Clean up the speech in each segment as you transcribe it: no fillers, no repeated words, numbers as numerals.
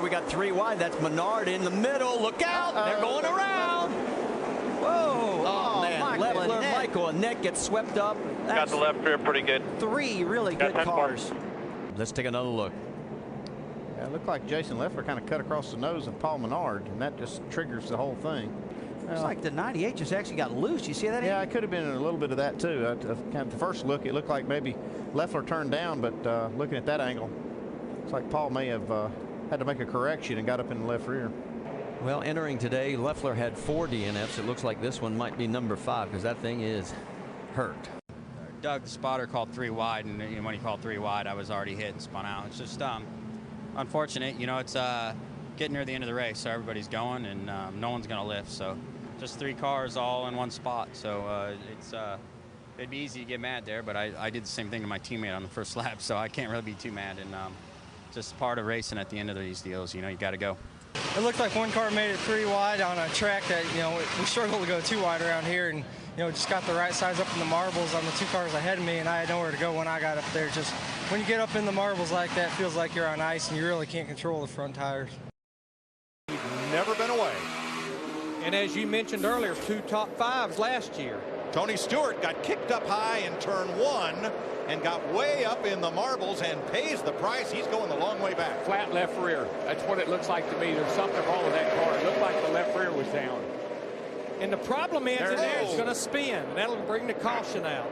we got 3 wide. That's Menard in the middle. Look out. They're going around. Whoa. Oh, man. Michael Annett gets swept up. Got the left rear pretty good. 3 really good cars. Let's take another look. Yeah, it looked like Jason Leffler kind of cut across the nose of Paul Menard, and that just triggers the whole thing. It's like the 98 just actually got loose. You see that? Yeah, it could have been a little bit of that too. Kind of the first look, it looked like maybe Leffler turned down, but looking at that angle, it's like Paul may have had to make a correction and got up in the left rear. Well, entering today, Leffler had 4 DNFs. It looks like this one might be number 5 because that thing is hurt. Doug, the spotter, called 3 wide, and when he called 3 wide, I was already hit and spun out. It's just unfortunate. You know, it's getting near the end of the race, so everybody's going, and no one's going to lift. So just 3 cars all in one spot. So it'd be easy to get mad there, but I did the same thing to my teammate on the first lap, so I can't really be too mad. And just part of racing at the end of these deals. You know, you got to go. It looked like one car made it 3 wide on a track that, you know, we struggle to go 2 wide around here, and, you know, just got the right size up in the marbles on the 2 cars ahead of me, and I had nowhere to go when I got up there. Just when you get up in the marbles like that, it feels like you're on ice and you really can't control the front tires. He's never been away. And as you mentioned earlier, 2 top 5s last year. Tony Stewart got kicked up high in turn 1 and got way up in the marbles and pays the price. He's going the long way back. Flat left rear. That's what it looks like to me. There's something wrong with that car. It looked like the left rear was down. And the problem is it's going to spin. And that'll bring the caution out.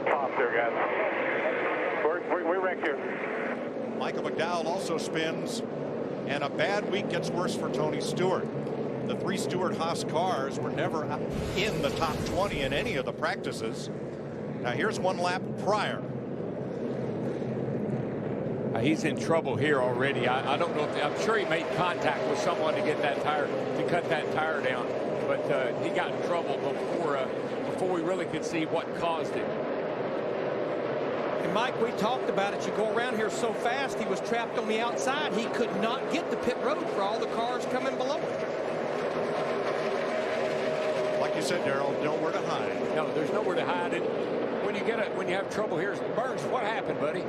Top there, guys. We're wrecked here. Michael McDowell also spins, and a bad week gets worse for Tony Stewart. The 3 Stewart-Haas cars were never in the top 20 in any of the practices. Now here's 1 lap prior. He's in trouble here already. I don't know if I'm sure he made contact with someone to get that tire, to cut that tire down, but he got in trouble before we really could see what caused it. And Mike, we talked about it. You go around here so fast, he was trapped on the outside. He could not get the pit road for all the cars coming below him. Like you said, Darrell, nowhere to hide. No, there's nowhere to hide it. When you have trouble here, Burns, what happened, buddy?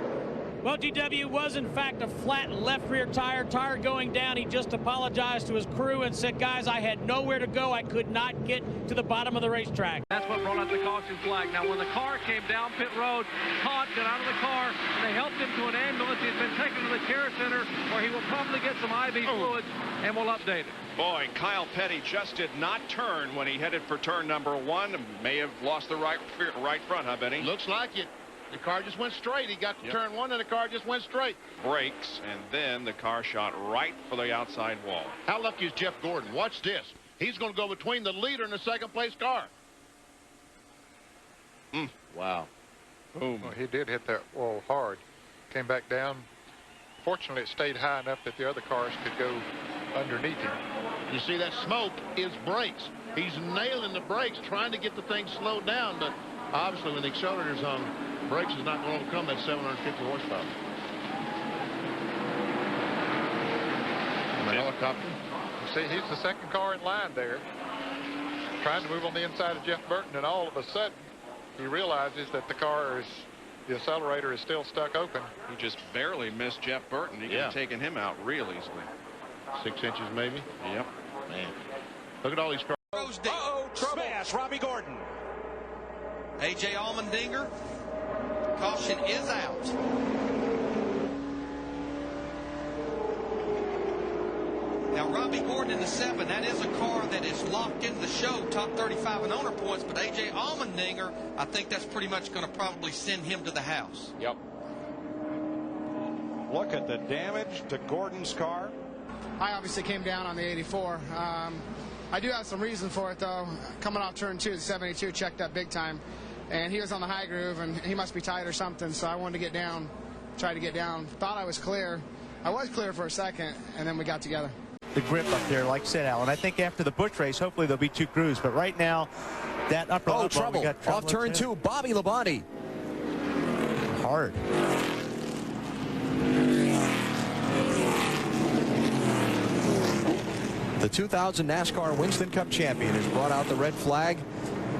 Well, GW was in fact a flat left rear tire going down. He just apologized to his crew and said, guys, I had nowhere to go. I could not get to the bottom of the racetrack. That's what brought out the caution flag. Now, when the car came down pit road, Todd got out of the car, and they helped him to an ambulance. He's been taken to the care center, where he will probably get some IV fluids, and we'll update it. Boy, Kyle Petty just did not turn when he headed for turn number 1. May have lost the right front, huh, Benny? Looks like it. The car just went straight. He got to turn 1, and the car just went straight. Brakes, and then the car shot right for the outside wall. How lucky is Jeff Gordon? Watch this. He's going to go between the leader and the second-place car. Wow. Boom. Well, he did hit that wall hard. Came back down. Fortunately, it stayed high enough that the other cars could go underneath him. You see, that smoke is brakes. He's nailing the brakes, trying to get the thing slowed down, but obviously when the accelerator's on, brakes is not going to overcome that 750 horsepower. And the helicopter. You see, he's the second car in line there, trying to move on the inside of Jeff Burton, and all of a sudden, he realizes that the accelerator is still stuck open. He just barely missed Jeff Burton. He could have taken him out real easily. 6 inches, maybe? Yep. Man. Look at all these cars. Smash, Robbie Gordon. A.J. Allmendinger. Caution is out. Now, Robbie Gordon in the 7, that is a car that is locked into the show, top 35 in owner points, but A.J. Allmendinger, I think that's pretty much going to probably send him to the house. Yep. Look at the damage to Gordon's car. I obviously came down on the 84. I do have some reason for it, though. Coming off turn 2, the 72 checked up big time, and he was on the high groove, and he must be tight or something, so I wanted to get down, tried to get down. Thought I was clear. I was clear for a second, and then we got together. The grip up there, like I said, Alan. I think after the Busch race, hopefully there'll be 2 crews, but right now, that upper level, trouble. We got trouble off turn 2, Bobby Labonte. Hard. The 2000 NASCAR Winston Cup champion has brought out the red flag,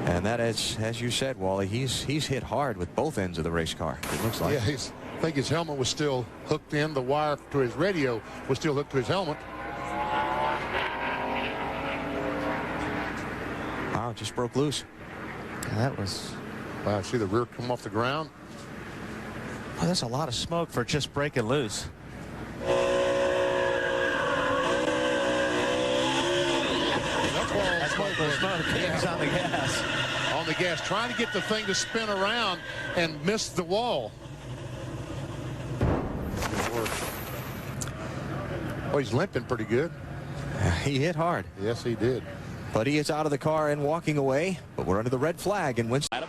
and that is, as you said, Wally, he's hit hard with both ends of the race car. It looks like. Yeah, I think his helmet was still hooked in. The wire to his radio was still hooked to his helmet. Wow, it just broke loose. That was... Wow, see the rear come off the ground? Well, that's a lot of smoke for just breaking loose. That's smoke. Yeah. He's on the gas. On the gas, trying to get the thing to spin around and miss the wall. Oh, he's limping pretty good. He hit hard. Yes, he did. But he is out of the car and walking away. But we're under the red flag in Winston.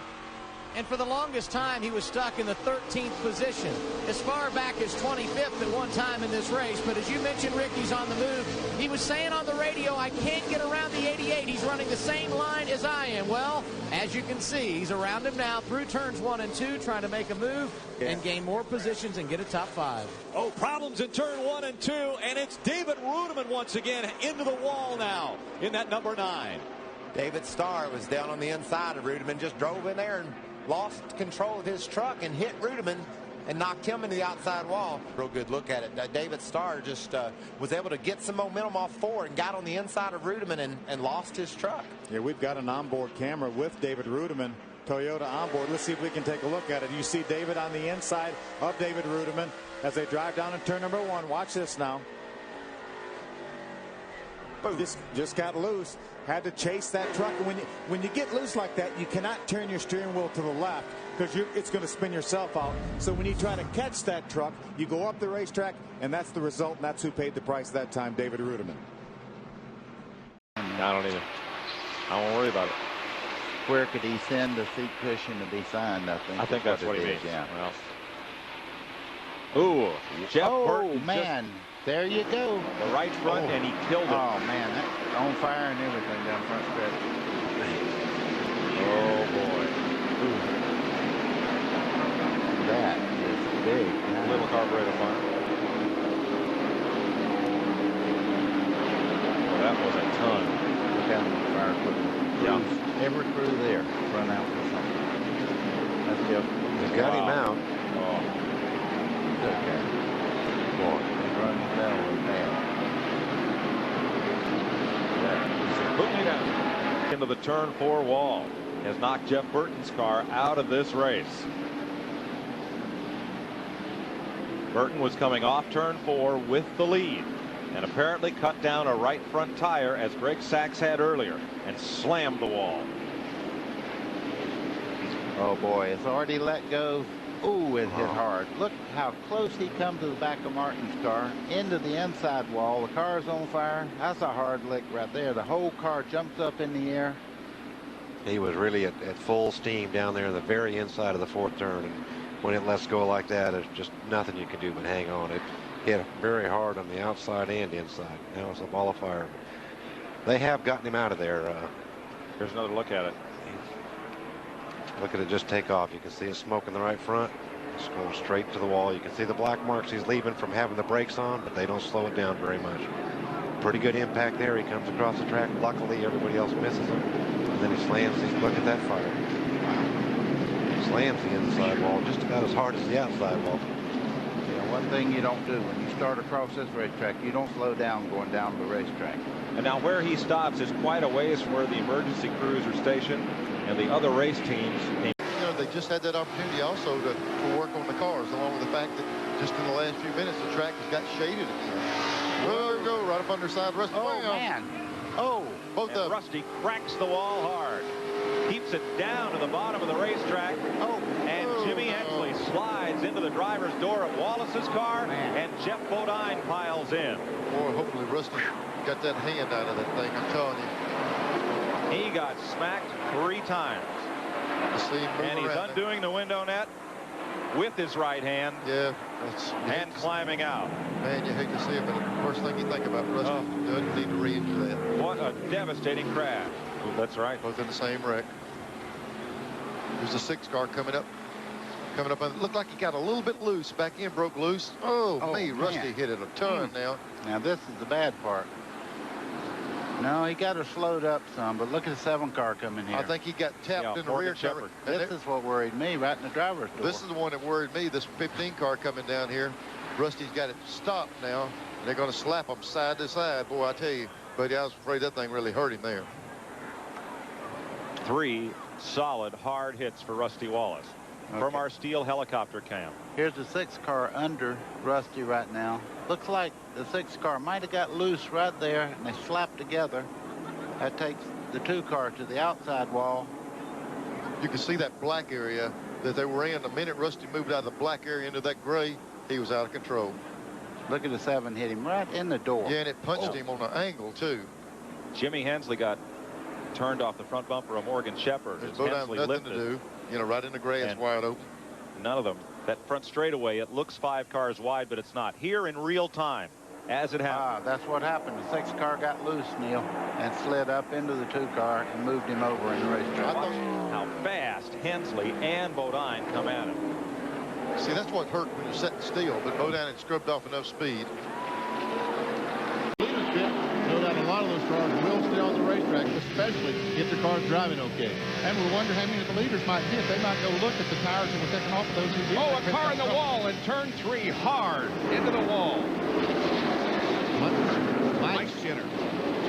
And for the longest time, he was stuck in the 13th position, as far back as 25th at one time in this race. But as you mentioned, Rick, he's on the move. He was saying on the radio, I can't get around the 88. He's running the same line as I am. Well, as you can see, he's around him now through turns 1 and 2, trying to make a move and gain more positions and get a top 5. Oh, problems in turn 1 and 2, and it's David Rudiman once again into the wall now in that number 9. David Starr was down on the inside of Rudiman, just drove in there and lost control of his truck and hit Rudiman and knocked him into the outside wall. Real good look at it. David Starr just was able to get some momentum off forward and got on the inside of Rudiman and lost his truck. Yeah, we've got an onboard camera with David Rudiman, Toyota onboard. Let's see if we can take a look at it. You see David on the inside of David Rudiman as they drive down in turn number 1. Watch this now. Just got loose. Had to chase that truck. And when you get loose like that, you cannot turn your steering wheel to the left because it's going to spin yourself out. So when you try to catch that truck, you go up the racetrack, and that's the result, and that's who paid the price that time, David Rudiman. I don't won't worry about it. Where could he send the seat cushion to be signed? I think that's what he means. Yeah. Well. Ooh, Jeff Burton. Oh, man. There you go. The right front, and he killed it. Oh, man. That's on fire and everything down front stretch. Oh, boy. Ooh. That is big. A little carburetor fire. Well, that was a ton. Look out on the fire equipment. Yeah. Every crew there run out for something. That's Jeff. They got him out. Oh. Okay. Boy. Running down Putting it out into the turn 4 wall has knocked Jeff Burton's car out of this race. Burton was coming off turn 4 with the lead and apparently cut down a right front tire, as Greg Sachs had earlier, and slammed the wall. Oh boy, it's already let go. Ooh, it hit hard. Look how close he come to the back of Martin's car, into the inside wall. The car's on fire. That's a hard lick right there. The whole car jumps up in the air. He was really at full steam down there in the very inside of the 4th turn, and when it lets go like that, there's just nothing you can do but hang on. It hit very hard on the outside and inside. Now it's a ball of fire. They have gotten him out of there. Here's another look at it. Look at it just take off. You can see it smoke in the right front. It's going straight to the wall. You can see the black marks he's leaving from having the brakes on, but they don't slow it down very much. Pretty good impact there. He comes across the track. Luckily, everybody else misses him. And then he slams. Look at that fire. Wow. Slams the inside wall just about as hard as the outside wall. Yeah, one thing you don't do when you start across this racetrack, you don't slow down going down the racetrack. And now where he stops is quite a ways from where the emergency crews are stationed and the other race teams. You know, they just had that opportunity also to work on the cars, along with the fact that just in the last few minutes the track has got shaded again. Well, there we go, right up underside Rusty. Oh, man. Oh, both of Rusty cracks the wall hard. Keeps it down to the bottom of the racetrack. And Jimmy Hensley slides into the driver's door of Wallace's car, and Jeff Bodine piles in. Boy, hopefully Rusty got that hand out of that thing, I'm telling you. He got smacked 3 times. And he's undoing the window net with his right hand. Yeah. And climbing out. Man, you hate to see it, but the first thing you think about Rusty doesn't need to re-injure that. What a devastating crash. Oh, that's right. Both in the same wreck. There's a 6 car coming up. And it looked like he got a little bit loose. Back in, broke loose. Oh me, Rusty hit it a ton now. Now this is the bad part. No, he got her slowed up some, but look at the 7 car coming here. I think he got tapped in the rear. This is what worried me right in the driver's door. This is the one that worried me, this 15 car coming down here. Rusty's got it stopped now. They're going to slap him side to side. Boy, I tell you, buddy, I was afraid that thing really hurt him there. 3 solid, hard hits for Rusty Wallace. From our steel helicopter cam. Here's the 6 car under Rusty right now. Looks like the 6 car might have got loose right there, and they slapped together. That takes the 2 car to the outside wall. You can see that black area that they were in. The minute Rusty moved out of the black area into that gray, he was out of control. Look at the 7 hit him right in the door. Yeah, and it punched him on an angle, too. Jimmy Hensley got turned off the front bumper of Morgan Shepherd. There's nothing to do. You know, right in the gray, it's wide open. None of them. That front straightaway, it looks 5 cars wide, but it's not. Here in real time, as it happened. That's what happened. The 6 car got loose, Neil, and slid up into the 2 car and moved him over in the racetrack. How fast Hensley and Bodine come at him. See, that's what hurt when you're setting still, but Bodine had scrubbed off enough speed. Know that a lot of those cars will stay on the racetrack, especially if the car's driving okay. And we wonder how many of the leaders might hit. They might go look at the tires that were taken off of those who did. Oh, a car in the wall in turn 3, hard into the wall. Mike Skinner.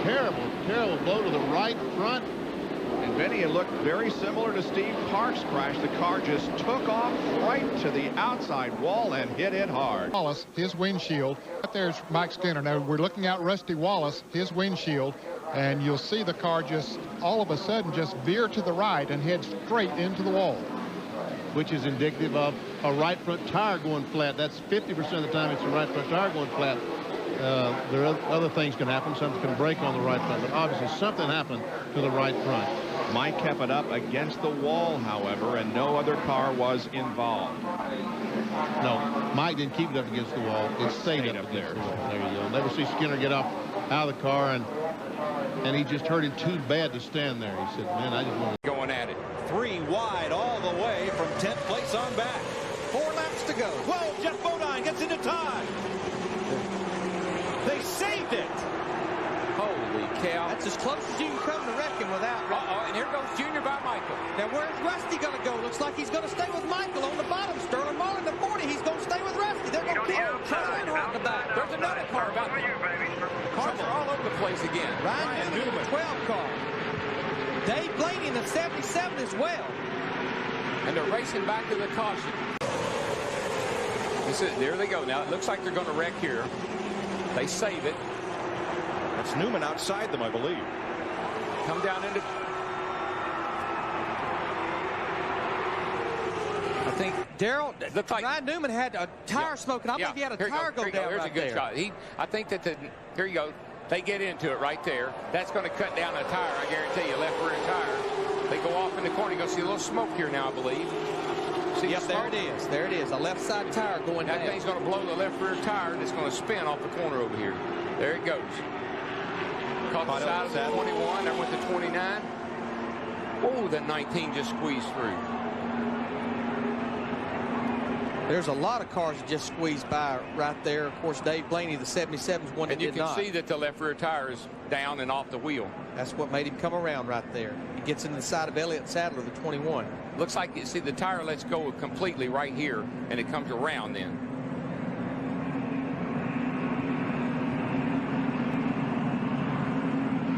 Terrible blow to the right front. And Benny, it looked very similar to Steve Park's crash. The car just took off right to the outside wall and hit it hard. Wallace, his windshield. Right there's Mike Skinner. Now we're looking at Rusty Wallace, his windshield, and you'll see the car just all of a sudden just veer to the right and head straight into the wall. Which is indicative of a right front tire going flat. That's 50% of the time it's a right front tire going flat. There are other things can happen. Something can break on the right front, but obviously something happened to the right front. Mike kept it up against the wall, however, and no other car was involved. No, Mike didn't keep it up against the wall. It stayed up there. There you go. Never see Skinner get off out of the car, and he just hurt him too bad to stand there. He said, man, I just want to... Going at it. 3 wide all the way from 10th place on back. 4 laps to go. Whoa, Jeff Bodine gets into tie. They saved it. Holy cow. That's as close as you can come to wrecking without. And here goes Junior by Michael. Now, where's Rusty going to go? Looks like he's going to stay with Michael on the bottom. Sterling Marlin to 40. He's going to stay with Rusty. They're going to kill him. Trying hard in the back. There's another car about to. Cars are all over the place again. Ryan Newman, 12 car. Dave Blaney in the 77 as well. And they're racing back to the caution. There they go. Now, it looks like they're going to wreck here. They save it. That's Newman outside them, I believe. Come down into... I think Darrell, Ryan Newman had a tire smoking. I believe he had a tire go down. Here's a good shot. I think that here you go. They get into it right there. That's going to cut down a tire, I guarantee you, left rear tire. They go off in the corner. You're going to see a little smoke here now, I believe. See, yep, there it is. There it is. A left side tire going down. That thing's going to blow the left rear tire, and it's going to spin off the corner over here. There it goes. Caught the side of the 21. There went the 29. Oh, that 19 just squeezed through. There's a lot of cars that just squeezed by right there. Of course, Dave Blaney, the 77 is one that did not. And you can see that the left rear tire is down and off the wheel. That's what made him come around right there. He gets into the side of Elliott Sadler, the 21. Looks like, you see, the tire lets go completely right here, and it comes around then.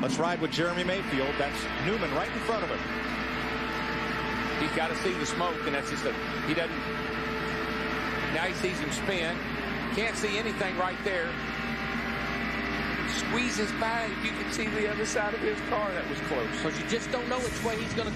Let's ride with Jeremy Mayfield. That's Newman right in front of him. He's got to see the smoke, and that's just he doesn't. Now he sees him spin. Can't see anything right there. Squeezes by. You can see the other side of his car. That was close. Because you just don't know which way he's going to